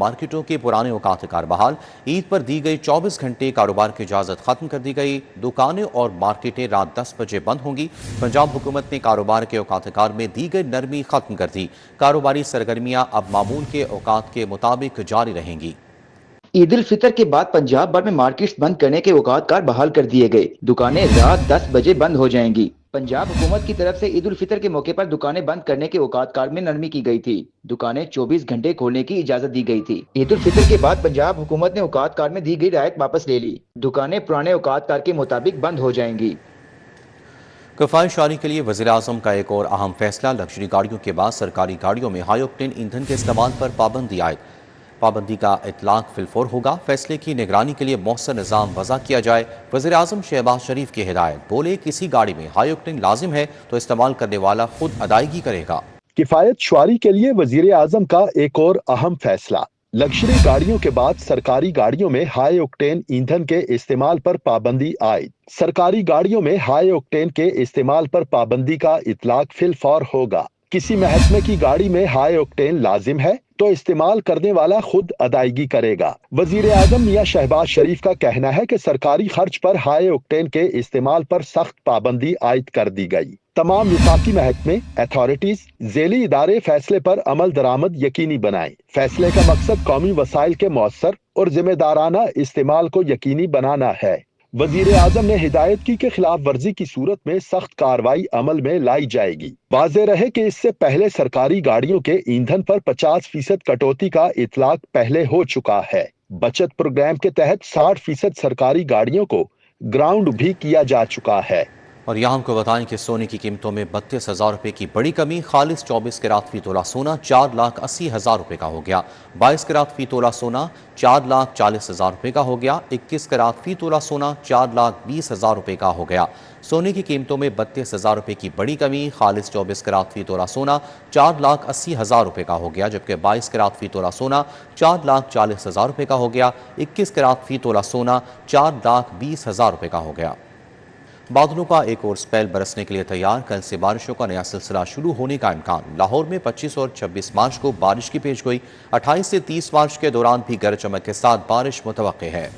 مارکیٹوں کے پرانے اوقات کار بحال، عید پر دی گئی 24 گھنٹے کاروبار کی اجازت ختم کر دی گئی، دکانیں اور مارکیٹیں رات 10 بجے بند ہوں گی۔ پنجاب حکومت نے کاروبار کے اوقات کار میں دی گئی نرمی ختم کر دی، کاروباری سرگرمیاں اب معمول کے اوقات کے مطابق جاری رہیں گی۔ عید الفطر کے بعد پنجاب بھر میں مارکیٹس بند کرنے کے اوقات کار بحال کر دیے گئے، دکانیں رات 10 بجے بند ہو جائیں گی۔ پنجاب حکومت کی طرف سے عید الفطر کے موقع پر دکانیں بند کرنے کے اوقات کار میں نرمی کی گئی تھی، دکانیں 24 گھنٹے کھولنے کی اجازت دی گئی تھی۔ عید الفطر کے بعد پنجاب حکومت نے اوقات کار میں دی گئی رعایت واپس لے لی، دکانیں پرانے اوقات کار کے مطابق بند ہو جائیں گی۔ کفایت جاری کے لیے وزیراعظم کا ایک اور اہم فیصلہ، لگژری گاڑیوں کے بعد سرکاری گاڑیوں میں ہائی آکٹین ایندھن کے استعمال پر پابندی عائد، پابندی کا اطلاق فی الفور ہوگا، فیصلے کی نگرانی کے لیے مؤثر نظام وضع کیا جائے۔ وزیراعظم شہباز شریف کی ہدایت، بولے کسی گاڑی میں ہائی آکٹین لازم ہے تو استعمال کرنے والا خود ادائیگی کرے گا۔ کفایت شعاری کے لیے وزیر اعظم کا ایک اور اہم فیصلہ، لگژری گاڑیوں کے بعد سرکاری گاڑیوں میں ہائی آکٹین ایندھن کے استعمال پر پابندی عائد، سرکاری گاڑیوں میں ہائی آکٹین کے استعمال پر پابندی کا اطلاق فی الفور ہوگا۔ کسی محکمے کی گاڑی میں ہائی آکٹین لازم ہے تو استعمال کرنے والا خود ادائیگی کرے گا۔ وزیر اعظم میاں شہباز شریف کا کہنا ہے کہ سرکاری خرچ پر ہائی آکٹین کے استعمال پر سخت پابندی عائد کر دی گئی۔ تمام وفاقی محکمے، اتھارٹیز، ذیلی ادارے فیصلے پر عمل درآمد یقینی بنائیں۔ فیصلے کا مقصد قومی وسائل کے مؤثر اور ذمہ دارانہ استعمال کو یقینی بنانا ہے۔ وزیر اعظم نے ہدایت کی کہ خلاف ورزی کی صورت میں سخت کارروائی عمل میں لائی جائے گی۔ واضح رہے کہ اس سے پہلے سرکاری گاڑیوں کے ایندھن پر 50% کٹوتی کا اطلاق پہلے ہو چکا ہے۔ بچت پروگرام کے تحت 60% سرکاری گاڑیوں کو گراؤنڈ بھی کیا جا چکا ہے۔ اور یہاں ہم کو بتائیں کہ سونے کی قیمتوں میں 32,000 روپے کی بڑی کمی، خالص 24 کیرات فی تولہ سونا 4,80,000 روپے کا ہو گیا، 22 کیرات فی تولہ سونا 4,40,000 روپے کا ہو گیا، 21 کیرات فی تولہ سونا 4,20,000 روپے کا ہو گیا۔ سونے کی قیمتوں میں 32,000 روپے کی بڑی کمی، خالص 24 کیرات فی تولہ سونا 4,80,000 روپے کا ہو گیا، جبکہ 22 کیرات فی تولہ سونا 4,40,000 روپے کا ہو گیا، 21 کیرات فی تولہ سونا 4,20,000 روپے کا ہو گیا۔ بادلوں کا ایک اور سپیل برسنے کے لیے تیار، کل سے بارشوں کا نیا سلسلہ شروع ہونے کا امکان۔ لاہور میں 25 اور 26 مارچ کو بارش کی پیش گوئی، 28 سے 30 مارچ کے دوران بھی گرج چمک کے ساتھ بارش متوقع ہے۔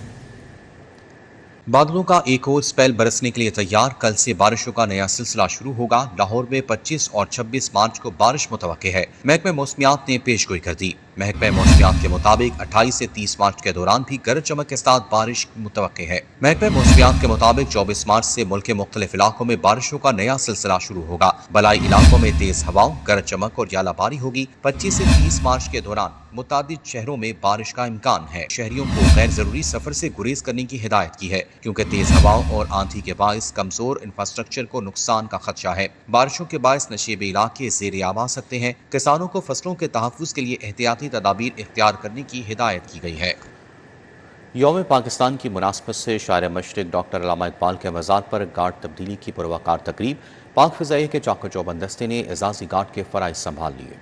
بادلوں کا ایک اور سپیل برسنے کے لیے تیار، کل سے بارشوں کا نیا سلسلہ شروع ہوگا، لاہور میں 25 اور 26 مارچ کو بارش متوقع ہے، محکمہ موسمیات نے پیش گوئی کر دی۔ محکمہ موسمیات کے مطابق 28 سے 30 مارچ کے دوران بھی گرج چمک کے ساتھ بارش متوقع ہے۔ محکمہ موسمیات کے مطابق 24 مارچ سے ملک کے مختلف علاقوں میں بارشوں کا نیا سلسلہ شروع ہوگا، بلائی علاقوں میں تیز ہواؤں، گرج چمک اور ژالہ باری ہوگی۔ 25 سے 30 مارچ کے دوران متعدد شہروں میں بارش کا امکان ہے۔ شہریوں کو غیر ضروری سفر سے گریز کرنے کی ہدایت کی ہے، کیونکہ تیز ہواؤں اور آندھی کے باعث کمزور انفراسٹرکچر کو نقصان کا خدشہ ہے۔ بارشوں کے باعث نشیبی علاقے زیر آب آ سکتے ہیں، کسانوں کو فصلوں کے تحفظ کے لیے احتیاطی تدابیر اختیار کرنے کی ہدایت کی گئی ہے۔ یوم پاکستان کی مناسبت سے شاعر مشرق ڈاکٹر علامہ اقبال کے مزار پر گارڈ تبدیلی کی پروقار تقریب، پاک فضائیہ کے چاق و چوبند دستے نے اعزازی گارڈ کے فرائض سنبھال لیے۔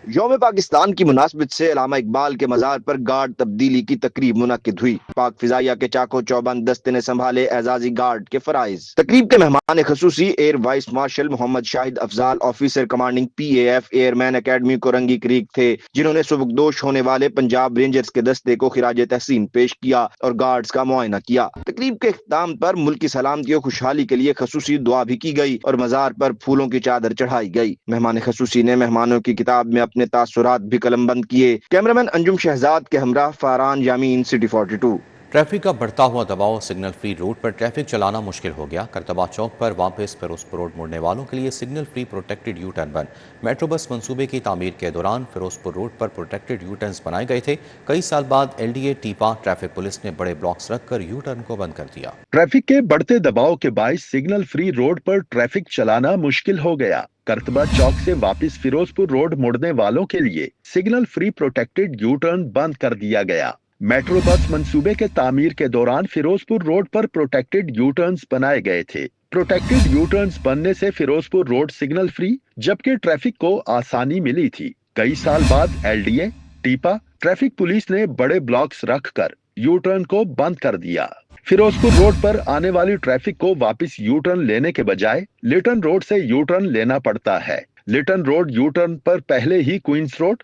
یوم پاکستان کی مناسبت سے علامہ اقبال کے مزار پر گارڈ تبدیلی کی تقریب منعقد ہوئی، پاک فضائیہ کے چاق و چوبند دستے نے سنبھالے اعزازی گارڈ کے فرائض۔ تقریب کے مہمان خصوصی ایئر وائس مارشل محمد شاہد Afzal, officer commanding PAF year مین اکیڈمی کورنگی کریک تھے، جنہوں نے سبکدوش ہونے والے پنجاب رینجرز کے دستے کو خراج تحسین پیش کیا اور گارڈز کا معائنہ کیا۔ تقریب کے اختتام پر ملک کی سلامتی اور خوشحالی کے لیے خصوصی دعا بھی کی گئی اور مزار پر پھولوں کی چادر چڑھائی گئی۔ مہمان خصوصی نے مہمانوں کی کتاب میں اپنے تاثرات بھی قلم بند کیے۔ کیمرامین انجم شہزاد کے ہمراہ فاران یامین، سٹی 42۔ ٹریفک کا بڑھتا ہوا دباؤ، سگنل فری روڈ پر ٹریفک چلانا مشکل ہو گیا، کرتبہ چوک پر واپس فیروزپور روڈ مڑنے والوں کے لیے signal free protected U turn بند۔ میٹرو بس منصوبے کی تعمیر کے دوران فیروزپور روڈ پر پروٹیکٹڈ یو ٹرنز بنائے گئے تھے، کئی سال بعد LDA ٹیپا ٹریفک پولیس نے بڑے بلاکس رکھ کر یو ٹرن کو بند کر دیا۔ ٹریفک کے بڑھتے دباؤ کے باعث سگنل فری روڈ پر ٹریفک چلانا مشکل ہو گیا، کرتبہ چوک سے واپس فیروزپور روڈ مڑنے والوں کے لیے signal free protected U turn بند کر دیا گیا۔ میٹرو بس منصوبے کے تعمیر کے دوران فیروزپور روڈ پر پروٹیکٹڈ یو ٹرنز بنائے گئے تھے۔ پروٹیکٹڈ یو ٹرنز بننے سے فیروزپور روڈ سگنل فری، جبکہ ٹریفک کو آسانی ملی تھی۔ کئی سال بعد LDA ٹیپا ٹریفک پولیس نے بڑے بلاکس رکھ کر یو ٹرن کو بند کر دیا۔ فیروزپور روڈ پر آنے والی ٹریفک کو واپس یو ٹرن لینے کے بجائے لیٹن روڈ سے یو ٹرن لینا پڑتا ہے۔ لیٹن روڈ یو ٹرن پر پہلے ہی کوئنس روڈ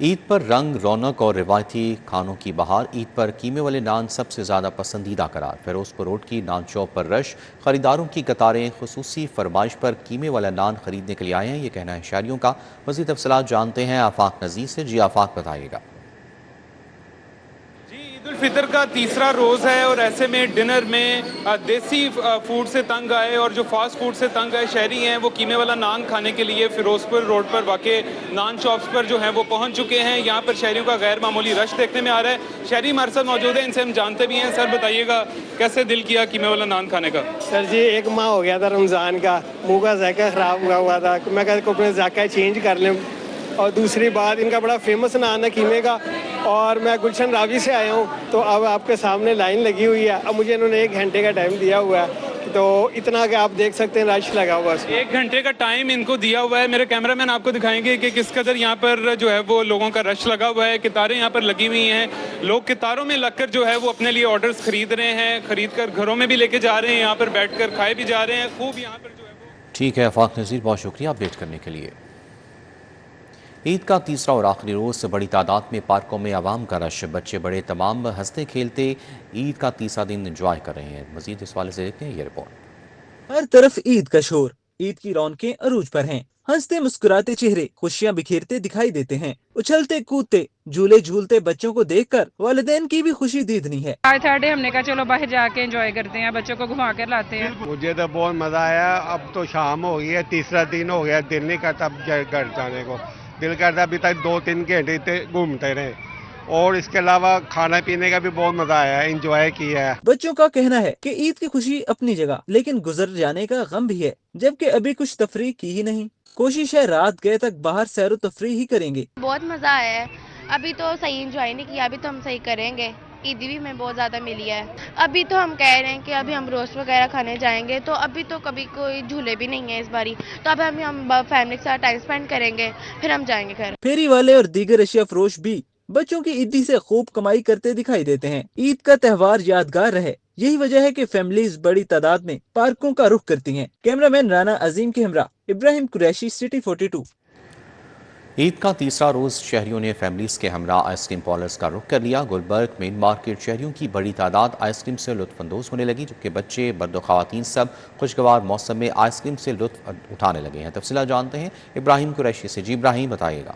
عید پر رنگ رونق اور روایتی کھانوں کی بہار. عید پر قیمے والے نان سب سے زیادہ پسندیدہ قرار. فیروزپور روڈ کی نان شاپ پر رش, خریداروں کی قطاریں. خصوصی فرمائش پر قیمے والا نان خریدنے کے لیے آئے ہیں, یہ کہنا ہے شہریوں کا. مزید تفصیلات جانتے ہیں آفاق نذیر سے. جی آفاق, بتائیے گا. عید الفطر کا تیسرا روز ہے اور ایسے میں ڈنر میں دیسی فوڈ سے تنگ آئے اور جو فاسٹ فوڈ سے تنگ آئے شہری ہیں وہ قیمے والا نان کھانے کے لیے فیروزپور روڈ پر واقع نان شاپس پر جو ہیں وہ پہنچ چکے ہیں. یہاں پر شہریوں کا غیر معمولی رش دیکھنے میں آ رہا ہے. شہری ہمارے ساتھ موجود ہیں, ان سے ہم جانتے بھی ہیں. سر بتائیے گا کیسے دل کیا قیمے والا نان کھانے کا؟ سر جی 1 ماہ ہو گیا تھا رمضان کا, منہ کا ذائقہ خراب ہوا تھا, میں کہا اپنے ذائقہ چینج کر لیں. اور دوسری بات ان کا بڑا فیمس نان ہے قیمے کا, اور میں گلشن راوی سے آیا ہوں تو اب آپ کے سامنے لائن لگی ہوئی ہے. اب مجھے انہوں نے 1 گھنٹے کا ٹائم دیا ہوا ہے تو اتنا کہ آپ دیکھ سکتے ہیں رش لگا ہوا ہے. 1 گھنٹے کا ٹائم ان کو دیا ہوا ہے. میرے کیمرہ مین آپ کو دکھائیں گے کہ کس قدر یہاں پر جو ہے وہ لوگوں کا رش لگا ہوا ہے. قطاریں یہاں پر لگی ہوئی ہیں, لوگ قطاروں میں لگ کر جو ہے وہ اپنے لیے آرڈرز خرید رہے ہیں, خرید کر گھروں میں بھی لے کے جا رہے ہیں, یہاں پر بیٹھ کر کھائے بھی جا رہے ہیں. خوب یہاں پر جو ہے وہ. ٹھیک ہے آفاق نذیر, بہت شکریہ اپڈیٹ کرنے کے لیے. عید کا تیسرا اور آخری روز, بڑی تعداد میں پارکوں میں عوام کا رش. بچے بڑے تمام ہنستے کھیلتے عید کا تیسرا دن انجوائے کر رہے ہیں. مزید اس حوالے سے دیکھتے ہیں یہ رپورٹ. ہر طرف عید کا شور, عید کی رونقیں عروج پر ہیں. ہنستے مسکراتے چہرے خوشیاں بکھیرتے دکھائی دیتے ہیں. اچھلتے کودتے جھولے جھولتے بچوں کو دیکھ کر والدین کی بھی خوشی دیدنی ہے. آج تھرڈے ہم نے کہا چلو باہر جا کے انجوائے کرتے ہیں, بچوں کو گھما کر لاتے ہیں. مجھے تو بہت مزہ آیا. اب تو شام ہو گئی ہے, تیسرا دن ہو گیا, دل نہیں کرتا اب گھر جانے کو. دل کرتا ابھی تک 2-3 گھنٹے گھومتے رہے. اور اس کے علاوہ کھانا پینے کا بھی بہت مزہ آیا ہے, انجوائے کیا ہے. بچوں کا کہنا ہے کہ عید کی خوشی اپنی جگہ لیکن گزر جانے کا غم بھی ہے, جبکہ ابھی کچھ تفریح کی ہی نہیں. کوشش ہے رات گئے تک باہر سیر و تفریح ہی کریں گے. بہت مزہ آیا ہے. ابھی تو صحیح انجوائے نہیں کیا, ابھی تو ہم صحیح کریں گے. عیدی بھی ہمیں بہت زیادہ ملی ہے. ابھی تو ہم کہہ رہے ہیں کہ ابھی ہم روسٹ وغیرہ کھانے جائیں گے, تو ابھی تو کبھی کوئی جھولے بھی نہیں ہیں اس باری, تو اب ہم فیملی کے ساتھ ٹائم اسپینڈ کریں گے, پھر ہم جائیں گے گھر. پھیری والے اور دیگر اشیاء فروش بھی بچوں کی عیدی سے خوب کمائی کرتے دکھائی دیتے ہیں. عید کا تہوار یادگار رہے, یہی وجہ ہے کہ فیملیز بڑی تعداد میں پارکوں کا رخ کرتی ہیں. کیمرہ مین رانا عظیم کے ہمراہ ابراہیم قریشی, سٹی 42. عید کا تیسرا روز شہریوں نے فیملیز کے ہمراہ آئس کریم پارلرز کا رخ کر لیا. گلبرگ مین مارکیٹ شہریوں کی بڑی تعداد آئس کریم سے لطف اندوز ہونے لگی, جبکہ بچے مرد و خواتین سب خوشگوار موسم میں آئس کریم سے لطف اٹھانے لگے ہیں. تفصیلات جانتے ہیں ابراہیم قریشی سے. جی ابراہیم, بتائیے گا.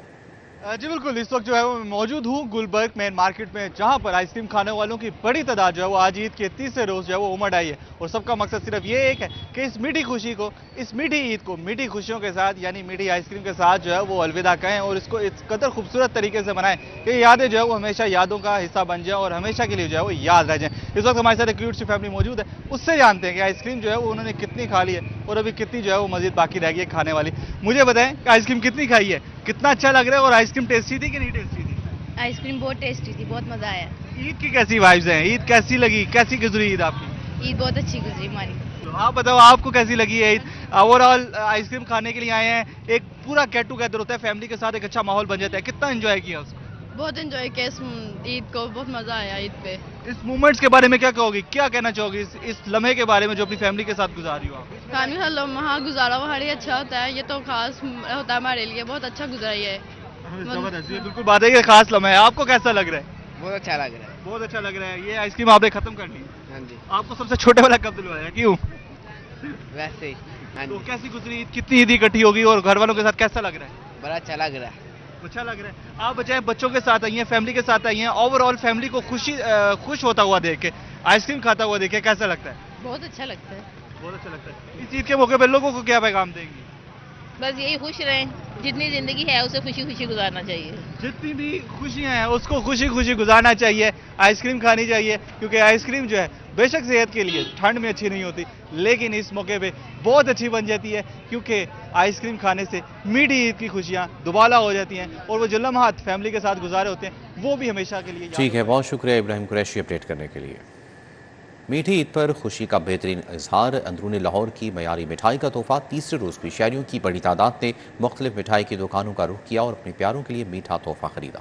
جی بالکل, اس وقت جو ہے وہ موجود ہوں گلبرگ مین مارکیٹ میں, جہاں پر آئس کریم کھانے والوں کی بڑی تعداد جو ہے وہ آج عید کے تیسرے روز جو ہے وہ امڑ آئی ہے. اور سب کا مقصد صرف یہ ایک ہے کہ اس میٹھی خوشی کو, اس میٹھی عید کو میٹھی خوشیوں کے ساتھ یعنی میٹھی آئس کریم کے ساتھ جو ہے وہ الوداع کہیں اور اس کو اس قدر خوبصورت طریقے سے منائیں کہ یادیں جو ہے وہ ہمیشہ یادوں کا حصہ بن جائیں اور ہمیشہ کے لیے جو ہے وہ یاد رہ جائیں. اس وقت ہمارے ساتھ ایک کیوٹ سی فیملی موجود ہے, اس سے جانتے ہیں کہ آئس کریم جو ہے وہ انہوں نے کتنی کھا لی ہے اور ابھی کتنی جو ہے وہ مزید باقی رہ گئی ہے کھانے والی. مجھے بتائیں کہ آئس کریم کتنی کھائی ہے, کتنا اچھا لگ رہا ہے, اور آئس کریم ٹیسٹی تھی کہ نہیں ٹیسٹی تھی؟ آئس کریم بہت ٹیسٹی تھی, بہت مزہ آیا. عید کی کیسی وائبز ہیں, عید کیسی لگی, کیسی گزری عید آپ کی؟ عید بہت اچھی گزری ہماری. آپ بتاؤ آپ کو کیسی لگی ہے عید؟ اوور آل آئس کریم کھانے کے لیے آئے ہیں, ایک پورا گیٹ ٹوگیدر ہوتا ہے فیملی کے ساتھ, ایک اچھا ماحول بن جاتا ہے. کتنا انجوائے کیا اس کو؟ بہت انجوائے کیا اس عید کو, بہت مزہ آیا عید پہ. اس مومنٹس کے بارے میں کیا کہو گی, کیا کہنا چاہو گی اس لمحے کے بارے میں جو اپنی فیملی کے ساتھ گزاری ہو آپ؟ فیملی کا لمحہ گزارا ہوا ہی اچھا ہوتا ہے, یہ تو خاص ہوتا ہے ہمارے لیے, بہت اچھا گزرا یہ ہے. بالکل بات ہے, یہ خاص لمحہ ہے. آپ کو کیسا لگ رہا ہے؟ بہت اچھا لگ رہا ہے. بہت اچھا لگ رہا ہے. یہ آئس کریم آپ نے ختم کر لی؟ ہاں جی. آپ کو سب سے چھوٹے والا کب دلوایا, کیوں؟ ویسے ہی. تو کیسی گزری عید, کتنی عیدی اکٹھی ہوگی اور گھر والوں کے ساتھ کیسا لگ رہا ہے؟ بڑا اچھا لگ رہا ہے. اچھا لگ رہا ہے. آپ بچائیں بچوں کے ساتھ آئی ہیں, فیملی کے ساتھ آئی ہیں, اوور آل فیملی کو خوش ہوتا ہوا دیکھ کے, آئس کریم کھاتا ہوا دیکھ کے کیسا لگتا ہے؟ بہت اچھا لگتا ہے. بہت اچھا لگتا ہے. اس عید کے موقع پہ لوگوں کو کیا پیغام دیں گی؟ بس یہی خوش رہیں, جتنی زندگی ہے اسے خوشی خوشی گزارنا چاہیے. جتنی بھی خوشیاں ہیں اس کو خوشی خوشی گزارنا چاہیے, آئس کریم کھانی چاہیے, کیونکہ آئس کریم جو ہے بے شک صحت کے لیے ٹھنڈ میں اچھی نہیں ہوتی, لیکن اس موقع پہ بہت اچھی بن جاتی ہے, کیونکہ آئس کریم کھانے سے میٹھی عید کی خوشیاں دوبالا ہو جاتی ہیں اور وہ جو لمحات فیملی کے ساتھ گزارے ہوتے ہیں وہ بھی ہمیشہ کے لیے. ٹھیک ہے, بہت شکریہ ابراہیم قریشی اپڈیٹ کرنے کے لیے. میٹھی عید پر خوشی کا بہترین اظہار, اندرون لاہور کی معیاری مٹھائی کا تحفہ. تیسرے روز بھی شہریوں کی بڑی تعداد نے مختلف مٹھائی کی دکانوں کا رخ کیا اور اپنے پیاروں کے لیے میٹھا تحفہ خریدا.